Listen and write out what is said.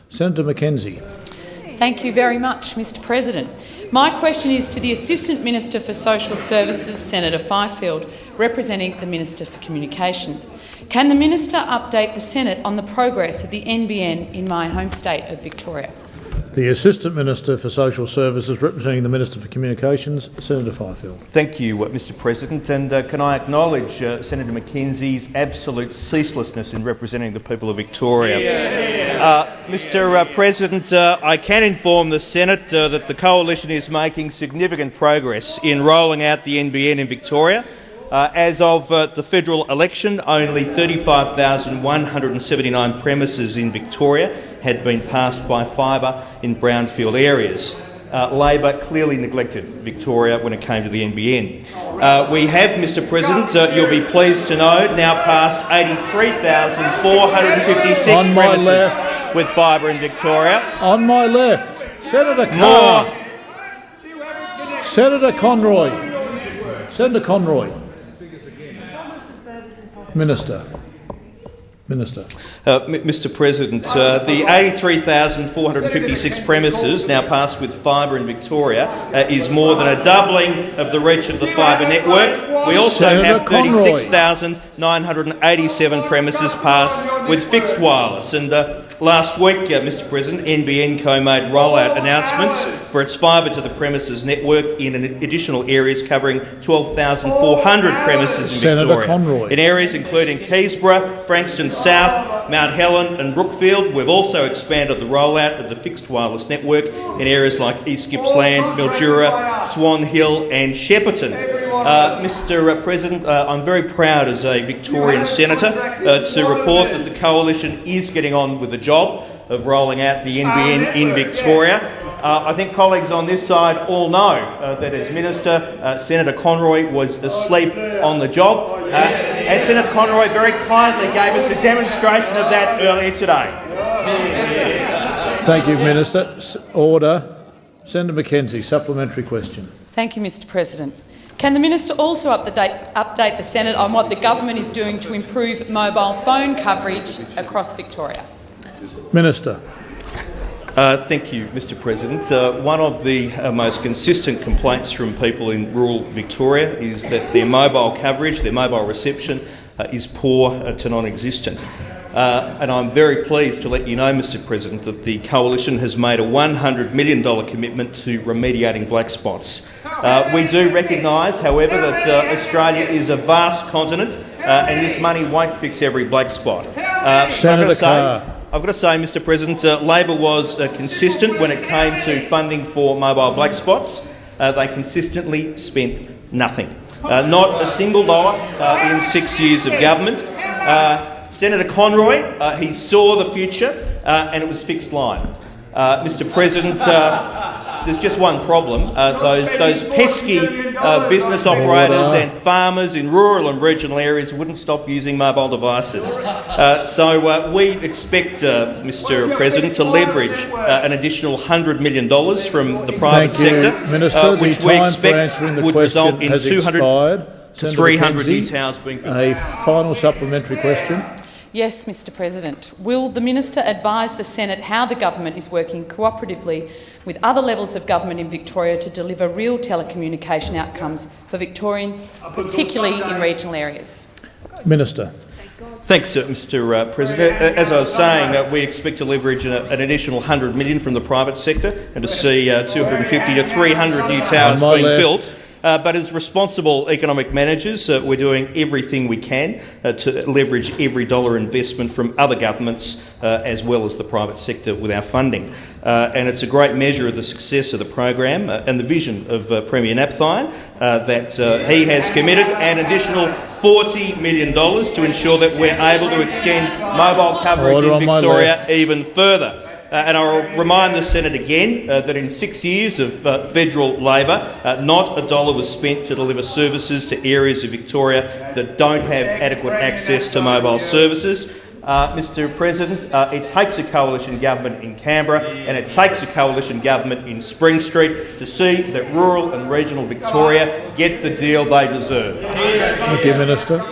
Senator McKenzie. Thank you very much, Mr President. My question is to the Assistant Minister for Social Services, Senator Fifield, representing the Minister for Communications. Can the Minister update the Senate on the progress of the NBN in my home state of Victoria? The Assistant Minister for Social Services, representing the Minister for Communications, Senator Fifield. Thank you, Mr President, and can I acknowledge Senator McKenzie's absolute ceaselessness in representing the people of Victoria. Mr President, I can inform the Senate that the Coalition is making significant progress in rolling out the NBN in Victoria. As of the federal election, only 35,179 premises in Victoria had been passed by fibre in brownfield areas. Labor clearly neglected Victoria when it came to the NBN. We have, Mr President, you'll be pleased to know, now passed 83,456 premises with fibre in Victoria. On my left, Senator Carr. Senator Conroy. Senator Conroy. Minister. Mr President, the 83,456 premises now passed with fibre in Victoria is more than a doubling of the reach of the fibre network. We also have 36,987 premises passed with fixed wireless. And last week, Mr President, NBN made rollout announcements for its fibre to the premises network in additional areas covering 12,400 premises in Victoria. In areas including Keysborough, Frankston South, Mount Helen and Brookfield, we've also expanded the rollout of the fixed wireless network in areas like East Gippsland, Mildura, Swan Hill and Shepparton. Mr President, I'm very proud as a Victorian Senator to report that the Coalition is getting on with the job of rolling out the NBN in Victoria. I think colleagues on this side all know that as Minister, Senator Conroy was asleep on the job, and Senator Conroy very kindly gave us a demonstration of that earlier today. Thank you, Minister. Order. Senator McKenzie, supplementary question. Thank you, Mr President. Can the Minister also update the Senate on what the government is doing to improve mobile phone coverage across Victoria? Minister. Thank you, Mr President. One of the most consistent complaints from people in rural Victoria is that their mobile coverage, their mobile reception is poor to non-existent. And I'm very pleased to let you know, Mr President, that the Coalition has made a $100 million commitment to remediating black spots. We do recognise, however, that Australia is a vast continent and this money won't fix every black spot. Senator Carr. I've got to say, Mr President, Labor was consistent when it came to funding for mobile black spots. They consistently spent nothing. Not a single dollar in 6 years of government. Senator Conroy, he saw the future and it was fixed line. Mr President, there's just one problem. Those pesky business operators and farmers in rural and regional areas wouldn't stop using mobile devices. So we expect, Mr President, to leverage an additional $100 million from the private sector, which we expect would result in 200 to 300 new towers being built. A final supplementary question. Yes, Mr President. Will the Minister advise the Senate how the government is working cooperatively with other levels of government in Victoria to deliver real telecommunication outcomes for Victorians, particularly in regional areas? Minister. Thanks, Mr President. As I was saying, we expect to leverage an additional $100 million from the private sector and to see 250 to 300 new towers being built. But as responsible economic managers, we're doing everything we can to leverage every dollar investment from other governments as well as the private sector with our funding. And it's a great measure of the success of the program and the vision of Premier Napthine that he has committed an additional $40 million to ensure that we're able to extend mobile coverage in Victoria even further. And I'll remind the Senate again that in 6 years of federal Labor, not a dollar was spent to deliver services to areas of Victoria that don't have adequate access to mobile services. Mr President, it takes a coalition government in Canberra and it takes a coalition government in Spring Street to see that rural and regional Victoria get the deal they deserve. Thank you, Minister.